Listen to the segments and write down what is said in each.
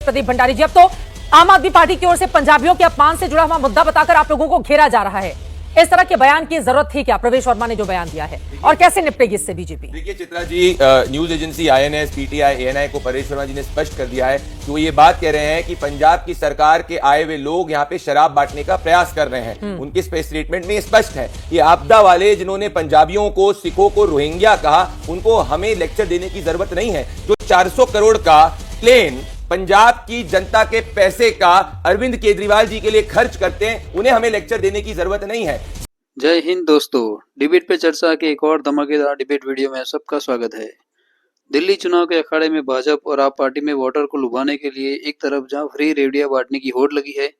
प्रदीप भंडारी जी, अब तो आम आदमी पार्टी की ओर से पंजाबियों के अपमान से जुड़ा हुआ मुद्दा बताकर आप लोगों को घेरा जा रहा है। इस तरह के बयान की जरूरत थी क्या? प्रवेश वर्मा ने जो बयान दिया है, और कैसे निपटेगी इससे बीजेपी? देखिए Chitra ji, news agency INS, PTI, ANI को परेश वर्मा जी ने स्पष्ट कर दिया है कि वो ये बात कह रहे हैं कि पंजाब की सरकार के आए हुए लोग यहाँ पे शराब बांटने का प्रयास कर रहे हैं। उनके स्टेटमेंट में स्पष्ट है, ये आपदा वाले जिन्होंने पंजाबियों को, सिखों को रोहिंग्या कहा, उनको हमें लेक्चर देने की जरूरत नहीं है। जो 400 करोड़ का प्लेन पंजाब की जनता के पैसे का अरविंद केजरीवाल जी के लिए खर्च करते हैं, उन्हें हमें लेक्चर देने की जरूरत नहीं है। जय हिंद दोस्तों, डिबेट पे चर्चा के एक और धमाकेदार डिबेट वीडियो में सबका स्वागत है। दिल्ली चुनाव के अखाड़े में भाजपा और आप पार्टी में वोटर को लुभाने के लिए एक तरफ जहां फ्री रेवड़ियां बांटने की होड़ लगी है,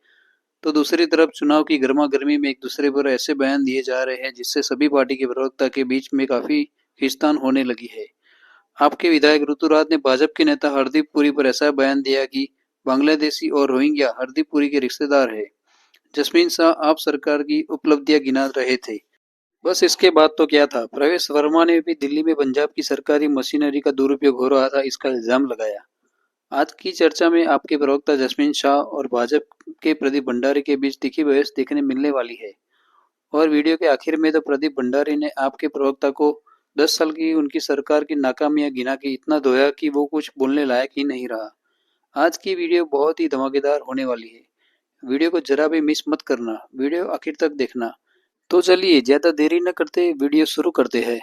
तो दूसरी तरफ चुनाव की गर्मा गर्मी में एक दूसरे पर ऐसे बयान दिए जा रहे हैं जिससे सभी पार्टी के प्रवक्ता के बीच में काफी खींचतान होने लगी है। आपके विधायक ऋतुराज ने भाजपा के नेता हरदीप पुरी पर ऐसा बयान दिया कि बांग्लादेशी और रोहिंग्या हरदीप पुरी के रिश्तेदार है। जसमीन शाह आप सरकार की उपलब्धियां गिना रहे थे। बस इसके बाद तो क्या था, प्रवेश वर्मा ने भी दिल्ली में पंजाब की सरकारी मशीनरी का दुरुपयोग हो रहा था, इसका इल्जाम लगाया। आज की चर्चा में आपके प्रवक्ता जसमीन शाह और भाजपा के प्रदीप भंडारी के बीच तीखी बहस देखने मिलने वाली है। और वीडियो के आखिर में तो प्रदीप भंडारी ने आपके प्रवक्ता को 10 साल की उनकी सरकार की नाकामियां गिना के इतना धोया कि वो कुछ बोलने लायक ही नहीं रहा। आज की वीडियो बहुत ही धमाकेदार होने वाली है। वीडियो को जरा भी मिस मत करना, वीडियो आखिर तक देखना। तो चलिए ज्यादा देरी न करते वीडियो शुरू करते हैं।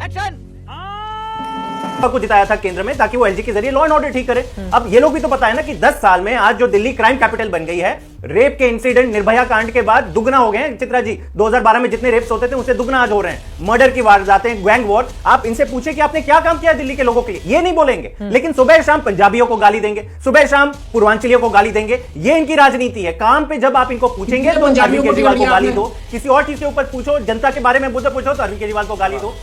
एक्शन को जिताया था केंद्र में ताकि वो एलजी के जरिए लॉ एंड ऑर्डर ठीक करे। अब ये लोग भी तो पता है ना कि 10 साल में आज जो दिल्ली क्राइम कैपिटल बन गई है, रेप के इंसिडेंट निर्भया कांड के बाद दुगना हो गए हैं। चित्रा जी, 2012 में जितने रेप्स होते थे उससे दुगना आज हो रहे हैं। मर्डर की वारदातें, गैंग वॉर। आप इनसे पूछे कि आपने क्या काम किया दिल्ली के लोगों के लिए, ये नहीं बोलेंगे, लेकिन सुबह शाम पंजाबियों को गाली देंगे, सुबह शाम पूर्वांचलियों को गाली देंगे। ये इनकी राजनीति है। काम पे जब आप इनको पूछेंगे तो अरविंद केजरीवाल को गाली दो, किसी और चीज के ऊपर पूछो, जनता के बारे में मुद्दे पूछो तो अरविंद केजरीवाल को गाली दो।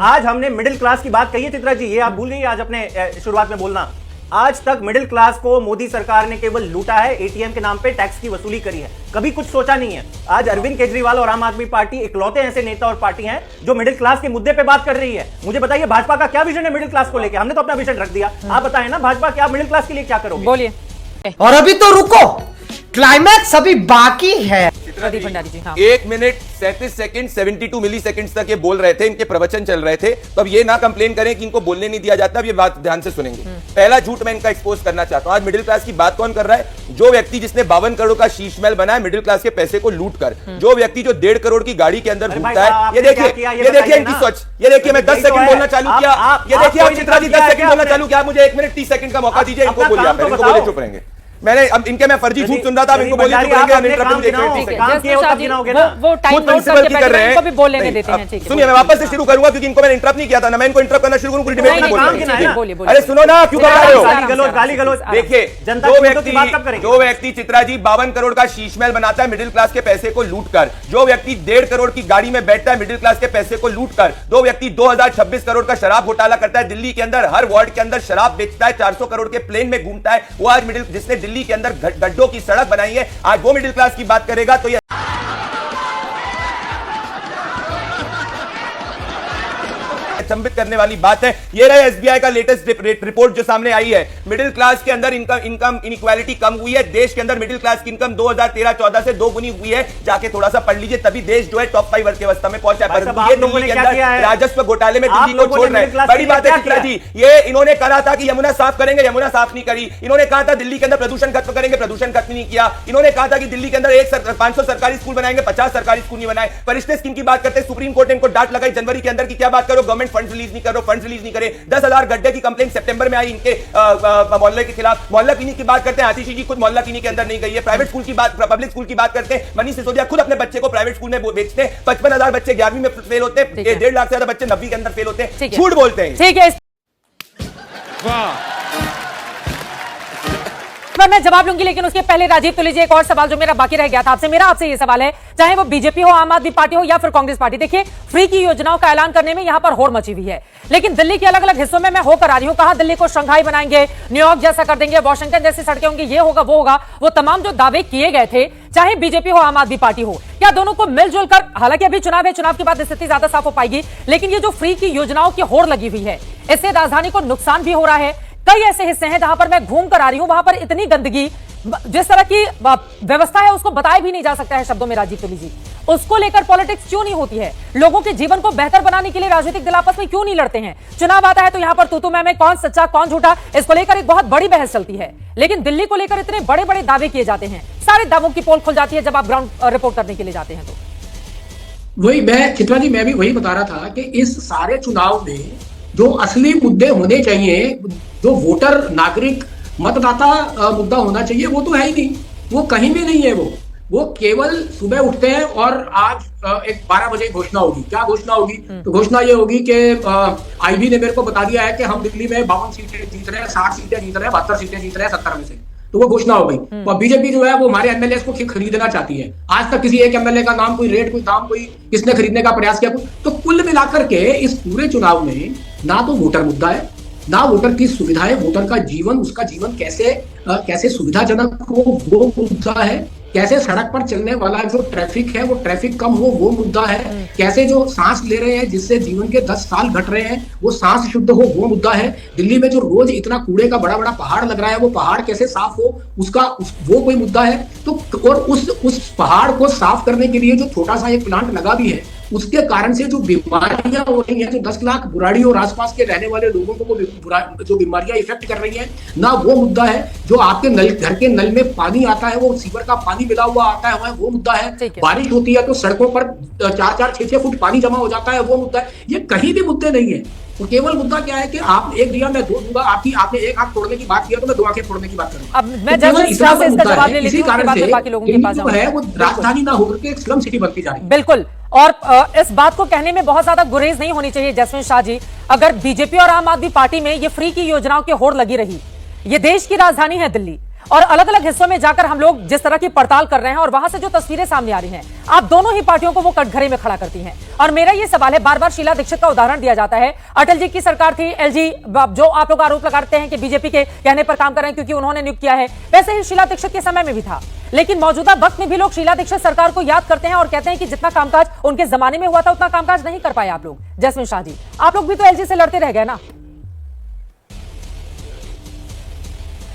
आज हमने मिडिल क्लास की बात कही है चित्रा जी, ये आप भूल गई आज अपने शुरुआत में बोलना। आज तक मिडिल क्लास को मोदी सरकार ने केवल लूटा है, एटीएम के नाम पे टैक्स की वसूली करी है, कभी कुछ सोचा नहीं है। आज अरविंद केजरीवाल और आम आदमी पार्टी इकलौते ऐसे नेता और पार्टी हैं जो मिडिल क्लास के मुद्दे पे बात कर रही है। मुझे बताइए भाजपा का क्या विजन है मिडिल क्लास को लेकर? हमने तो अपना विजन रख दिया, आप बताएं ना भाजपा क्या मिडिल क्लास के लिए क्या करोगे? बोलिए। और अभी तो रुको, क्लाइमैक्स अभी बाकी है। प्रदीप भंडारी जी, हाँ। 1 मिनट 37 सेकंड 72 मिली सेकंड तक ये बोल रहे थे, इनके प्रवचन चल रहे थे। तो अब ये ना कंप्लेन करें कि इनको बोलने नहीं दिया जाता। अब ये बात ध्यान से सुनेंगे। पहला झूठ मैं इनका एक्सपोज करना चाहता हूं। आज मिडिल क्लास की बात कौन कर रहा है? जो व्यक्ति जिसने 52 करोड़ का शीश महल बनाया मिडिल क्लास के पैसे को लूट कर, जो व्यक्ति जो 1.5 करोड़ की गाड़ी के अंदर घूमता है। ये देखिए इनकी सोच, ये देखिए मैं 10 सेकंड बोलना चालू किया, ये देखिए आप चित्रा जी 10 सेकंड बोलना चालू किया। मुझे 1 मिनट 30 सेकंड का मौका दीजिए, इनको बोलिए, इनको बोले चुप रहेंगे। मैंने अब इनके मैं फर्जी झूठ सुन रहा था, इनको बोलिए चुप रहेंगे। वो टाइम नोट करके कर रहे हैं, इनको भी बोलने देते हैं। ठीक है, सुनिए मैं वापस से शुरू करूंगा क्योंकि इनको मैंने इंटरप्ट नहीं किया था ना, मैं इनको इंटरप्ट करना शुरू करूं, पूरी डिबेट नहीं बोलूंगा। अरे सुनो ना, क्यों कर रहे हो? गाली गलौज। देखिए जो व्यक्ति चित्रा जी 52 करोड़ का शीश महल बनाता है मिडिल क्लास के पैसे को लूट कर, जो व्यक्ति 1.5 करोड़ की गाड़ी में बैठता है मिडिल क्लास के पैसे को लूट कर, दो व्यक्ति 2026 करोड़ का शराब घोटाला करता है दिल्ली के अंदर, हर वार्ड के अंदर शराब बेचता है, 400 करोड़ के प्लेन में घूमता है, वो आज मिडिल, जिसने दिल्ली के अंदर गड्ढों की सड़क बनाई है, आज वो मिडिल क्लास की बात करेगा तो ये संबित करने वाली बात है। ये रहा एसबीआई का लेटेस्ट रिपोर्ट जो सामने आई है। मिडिल क्लास के अंदर इनकम इनइक्वालिटी कम हुई है। देश के अंदर मिडिल क्लास की इनकम 2013-14 से 2 गुनी हुई है। जाके थोड़ा सा पढ़ लीजिए, तभी देश जो है टॉप 5 अर्थव्यवस्था में पहुंचा है। पर ये दिल्ली के अंदर राजस्व घोटाले में दिल्ली को छोड़ रहे हैं। बड़ी बात है चित्रा जी, ये इन्होंने कहा था कि यमुना साफ करेंगे, यमुना साफ नहीं करी। इन्होंने कहा था दिल्ली के अंदर प्रदूषण खत्म करेंगे, प्रदूषण खत्म नहीं किया। इन्होंने कहा था कि दिल्ली के अंदर 500 सरकारी स्कूल बनाएंगे, 50 सरकारी स्कूल नहीं बनाए। फरिश्ते स्कीम की बात करते, सुप्रीम कोर्ट ने इनको डांट लगाई जनवरी के अंदर की क्या बात करो, गवर्नमेंट फंड रिलीज नहीं करो, रिलीज नहीं करे। 10,000 गड्ढे की कंप्लेंट सितंबर में आई इनके मोहल्ले के खिलाफ। मोहल्ला क्लिनिक की बात करते हैं, आतिशी जी खुद मोहल्ला क्लिनिक के अंदर नहीं गई है। प्राइवेट स्कूल की बात, पब्लिक स्कूल की बात करते हैं, मनीष सिसोदिया खुद अपने बच्चे को प्राइवेट स्कूल में बेचते हैं। 55,000 बच्चे 11वीं में फेल होते हैं, 1.5 लाख से ज्यादा बच्चे 9वीं के अंदर फेल होते हैं। झूठ बोलते हैं। ठीक है, पर मैं जवाब लूंगी, लेकिन उसके पहले राजीव तुले जी, एक और सवाल जो मेरा बाकी रह गया था आपसे। मेरा आपसे ये सवाल है, चाहे वो बीजेपी हो, आम आदमी पार्टी हो या फिर कांग्रेस पार्टी, देखिए फ्री की योजनाओं का ऐलान करने में यहां पर होड़ मची हुई है, लेकिन दिल्ली के अलग अलग हिस्सों में मैं होकर आ रही हूं, कहा दिल्ली को शंघाई बनाएंगे, न्यूयॉर्क जैसा कर देंगे, वॉशिंगटन जैसी सड़कें होंगी, ये होगा वो होगा, वो तमाम जो दावे किए गए थे चाहे बीजेपी हो आम आदमी पार्टी हो, क्या दोनों को मिलजुल कर, हालांकि अभी चुनाव है, चुनाव के बाद स्थिति ज्यादा साफ हो पाएगी, लेकिन ये जो फ्री की योजनाओं की होड़ लगी हुई है, इससे राजधानी को नुकसान भी हो रहा है। कई ऐसे हिस्से हैं जहां पर मैं घूम कर आ रही हूं, वहां पर इतनी गंदगी, जिस तरह की व्यवस्था है उसको बताया भी नहीं जा सकता है शब्दों में राजीव तुली जी। उसको लेकर पॉलिटिक्स क्यों नहीं होती है? लोगों के जीवन को बेहतर बनाने के लिए राजनीतिक दल आपस में क्यों नहीं लड़ते हैं? चुनाव आता है तो यहां पर तू मैं कौन सच्चा कौन झूठा, इसको लेकर एक बहुत बड़ी बहस चलती है। लेकिन दिल्ली को लेकर इतने बड़े बड़े दावे किए जाते हैं, सारे दावों की पोल खुल जाती है जब आप ग्राउंड रिपोर्ट करने के लिए जाते हैं। तो वही मैं चित्रा जी, मैं भी वही बता रहा था कि इस सारे चुनाव में जो असली मुद्दे होने चाहिए, जो वोटर नागरिक मतदाता मुद्दा होना चाहिए, वो तो है ही नहीं, वो कहीं भी नहीं है। वो केवल सुबह उठते हैं और आज एक 12 बजे घोषणा होगी। क्या घोषणा होगी? तो घोषणा ये होगी कि आईबी ने मेरे को बता दिया है कि हम दिल्ली में 52 सीटें जीत रहे हैं, 60 सीटें जीत रहे हैं, 72 सीटें जीत रहे हैं 70 में से। तो वो घोषणा हो गई। और बीजेपी जो है वो हमारे एमएलए को खरीदना चाहती है। आज तक किसी एक एमएलए का नाम, कोई रेट, कोई दाम, कोई किसने खरीदने का प्रयास किया? तो कुल मिलाकर के इस पूरे चुनाव में ना तो वोटर मुद्दा है, ना वोटर की सुविधा है, वोटर का जीवन, उसका जीवन कैसे सुविधाजनक हो वो मुद्दा है, कैसे सड़क पर चलने वाला जो ट्रैफिक है वो ट्रैफिक कम हो वो मुद्दा है, कैसे जो सांस ले रहे हैं जिससे जीवन के 10 साल घट रहे हैं वो सांस शुद्ध हो वो मुद्दा है, दिल्ली में जो रोज इतना कूड़े का बड़ा बड़ा पहाड़ लग रहा है वो पहाड़ कैसे साफ हो वो कोई मुद्दा है। तो और उस पहाड़ को साफ करने के लिए जो छोटा सा एक प्लांट लगा भी है उसके कारण से जो बीमारियां हो रही हैं, जो 10 लाख बुराड़ी और आसपास के रहने वाले लोगों को जो बीमारियां इफेक्ट कर रही हैं, ना वो मुद्दा है। जो आपके घर के नल में पानी आता है वो सीवर का पानी मिला हुआ आता है वो मुद्दा है। बारिश होती है तो सड़कों पर 4-4, 6-6 फुट पानी जमा हो जाता है वो मुद्दा है। ये कहीं भी मुद्दे नहीं है। तो केवल मुद्दा क्या है कि आप एक दिया मैं 2 दूंगा, आपने एक आंख फोड़ने की बात किया तो मैं 2 आंखें फोड़ने की बात करूंगा। अब मैं इसी कारण से जो है वो राजधानी ना होकर के एक स्लम सिटी बनती जा रही है। बिल्कुल। और इस बात को कहने में बहुत ज्यादा गुरेज नहीं होनी चाहिए जैस्मिन शाह जी। अगर बीजेपी और आम आदमी पार्टी में ये फ्री की योजनाओं की होड़ लगी रही, ये देश की राजधानी है दिल्ली, और अलग अलग हिस्सों में जाकर हम लोग जिस तरह की पड़ताल कर रहे हैं और वहां से जो तस्वीरें सामने आ रही हैं, आप दोनों ही पार्टियों को वो कटघरे में खड़ा करती हैं। और मेरा ये सवाल है, बार बार शीला दीक्षित का उदाहरण दिया जाता है। अटल जी की सरकार थी, एलजी जो आप लोग आरोप लगाते हैं कि बीजेपी के कहने पर काम कर रहे हैं क्योंकि उन्होंने नियुक्त किया है, वैसे ही शीला दीक्षित के समय में भी था। लेकिन मौजूदा वक्त में भी लोग शीला दीक्षित सरकार को याद करते हैं और कहते हैं कि जितना कामकाज उनके जमाने में हुआ था उतना कामकाज नहीं कर पाए आप लोग। जैस्मिन शाह जी, आप लोग भी तो एलजी से लड़ते रह गए ना।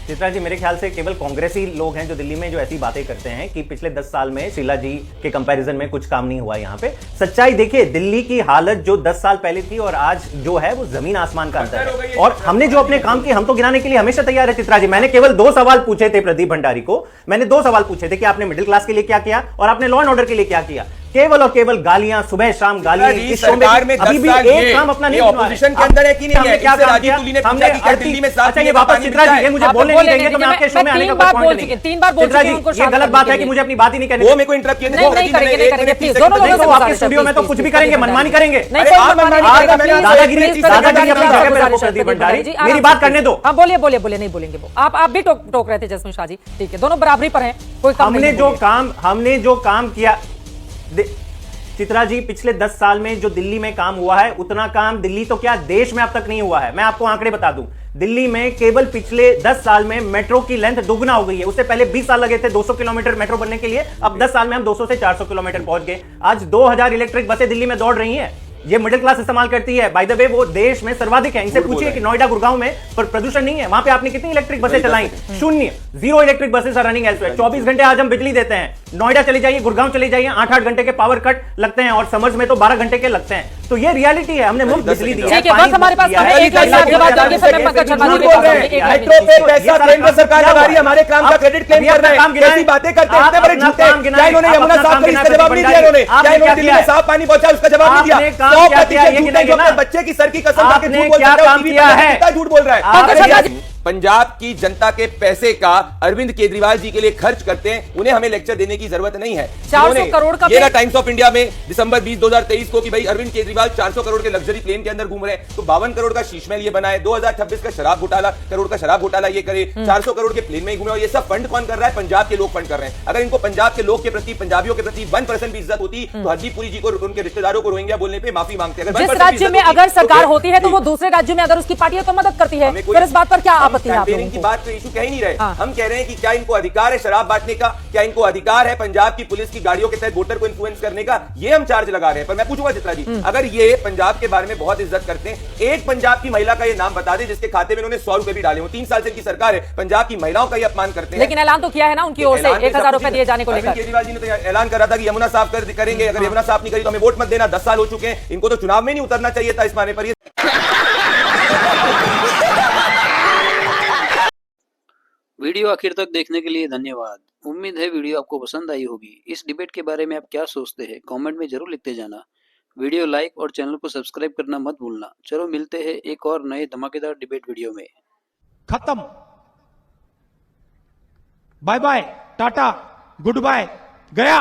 चित्रा जी, मेरे ख्याल से केवल कांग्रेसी लोग हैं जो दिल्ली में जो ऐसी बातें करते हैं कि पिछले 10 साल में शीला जी के कंपैरिजन में कुछ काम नहीं हुआ। यहाँ पे सच्चाई देखिए, दिल्ली की हालत जो 10 साल पहले थी और आज जो है वो जमीन आसमान का अंतर है। और हमने जो अपने काम किए हम तो गिनाने के लिए हमेशा तैयार है। चित्रा जी, मैंने केवल 2 सवाल पूछे थे प्रदीप भंडारी को। मैंने 2 सवाल पूछे थे कि आपने मिडिल क्लास के लिए क्या किया और आपने लॉ एंड ऑर्डर के लिए क्या किया। केवल और केवल गालियां, सुबह शाम गालियां। इस सरकार में अभी भी एक काम अपना नहीं, ऑपोजिशन के अंदर है कि नहीं है? क्या राजीव तुली ने पूछा कि क्या दिल्ली में साफ ये वापस चित्रा जी, ये मुझे बोलने नहीं देंगे तो मैं आपके शो में आने का कोई पॉइंट नहीं। 3 बार बोल चुके हैं उनको। ये गलत बात है कि मुझे अपनी बात ही नहीं करनी। वो मेरे को इंटरप्ट किया नहीं करेंगे प्लीज। दोनों लोगों से आपके स्टूडियो में तो कुछ भी करेंगे, मनमानी करेंगे। दादागिरी अपनी जगह पे रखो प्रदीप भंडारी, मेरी बात करने दो। हाँ बोलिए, नहीं बोलेंगे वो। आप भी टोक रहे थे जैस्मिन शाह जी, ठीक है, दोनों बराबरी पर हैं। कोई हमने जो काम किया चित्रा जी, पिछले 10 साल में जो दिल्ली में काम हुआ है उतना काम दिल्ली तो क्या देश में अब तक नहीं हुआ है। मैं आपको आंकड़े बता दूं, दिल्ली में केवल पिछले 10 साल में मेट्रो की लेंथ दोगुना हो गई है। उससे पहले 20 साल लगे थे 200 किलोमीटर मेट्रो बनने के लिए, अब 10 साल में हम 200 से 400 किलोमीटर पहुंच गए। आज 2000 इलेक्ट्रिक बसें दिल्ली में दौड़ रही हैं। ये मिडिल क्लास इस्तेमाल करती है। बाय द वे वो देश में सर्वाधिक है। इनसे पूछिए कि नोएडा, गुड़गांव में प्रदूषण नहीं है, वहां पे आपने कितनी इलेक्ट्रिक बसें चलाई? 0, 0 electric buses are running elsewhere. 24 घंटे आज हम बिजली देते हैं। नोएडा चले जाइए, गुड़गांव चले जाइए, 8-8 घंटे के पावर कट लगते हैं और समर्स में तो 12 घंटे के लगते हैं। तो ये रियलिटी है, हमने मुफ्त बिजली दी है। ठीक है, बस हमारे पास एक लाख के बाद जाके फिर मैं पंकज शर्मा जी के पास आऊंगी। मेट्रो पे पैसा केंद्र सरकार लगा रही है, हमारे काम का क्रेडिट क्लेम कर रहे हैं। कैसी बातें करते हैं, इतने बड़े झूठे। क्या इन्होंने यमुना साफ करी, इसका जवाब नहीं दिया इन्होंने? क्या इन्होंने दिल्ली में साफ पानी पहुंचा, उसका जवाब नहीं दिया? 100% झूठे जो अपने बच्चे की सर की कसम करके झूठ बोल रहा है। कितना झूठ बोल रहा है? पंजाब की जनता के पैसे का अरविंद केजरीवाल जी के लिए खर्च करते हैं, उन्हें हमें लेक्चर देने की जरूरत नहीं है। 400 करोड़ का ये टाइम्स ऑफ इंडिया में दिसंबर 20, 2023 को कि भाई अरविंद केजरीवाल 400 करोड़ के लग्जरी प्लेन के अंदर घूम रहे हैं, तो 52 करोड़ का शीश महल ये बनाए, 2026 का शराब घोटाला ये करे, 400 करोड़ के प्लेन में ही घूमे। और ये सब फंड कौन कर रहा है? पंजाब के लोग फंड कर रहे हैं। अगर इनको पंजाब के लोग के प्रति, पंजाबियों के प्रति 1% भी इज्जत होती तो हरदीप पुरी जी को, उनके रिश्तेदारों को रोहिंग्या बोलने पे माफी मांगते। जिस राज्य में अगर सरकार होती है तो वो दूसरे राज्यों में अगर उसकी पार्टी है तो मदद करती है। फिर इस बात पर क्या आप आपत्ति है आप कैंपेनिंग लोगों की को? बात तो इशू कह ही नहीं रहे। हाँ। हम कह रहे हैं कि क्या इनको अधिकार है शराब बांटने का, क्या इनको अधिकार है पंजाब की पुलिस की गाड़ियों के तहत वोटर को इन्फ्लुएंस करने का, ये हम चार्ज लगा रहे हैं। पर मैं पूछूंगा चित्रा जी, अगर ये पंजाब के बारे में बहुत इज्जत करते हैं, एक पंजाब की महिला का ये नाम बता दें जिसके खाते में उन्होंने 100 रुपए भी डाले हो। 3 साल से इनकी सरकार है, पंजाब की महिलाओं का ये अपमान करते हैं। लेकिन ऐलान तो किया है ना उनकी ओर से 1000 रुपए दिए जाने को अरविंद लेकर। केजरीवाल जी ने तो ऐलान करा था कि यमुना साफ करेंगे, अगर यमुना साफ नहीं करी तो हमें वोट मत देना। 10 साल हो चुके हैं, इनको तो चुनाव में नहीं उतरना चाहिए था इस माने पर। वीडियो आखिर तक देखने के लिए धन्यवाद। उम्मीद है वीडियो आपको पसंद आई होगी। इस डिबेट के बारे में आप क्या सोचते हैं कमेंट में जरूर लिखते जाना। वीडियो लाइक और चैनल को सब्सक्राइब करना मत भूलना। चलो मिलते हैं एक और नए धमाकेदार डिबेट वीडियो में। खत्म, bye bye, tata, good bye, गया।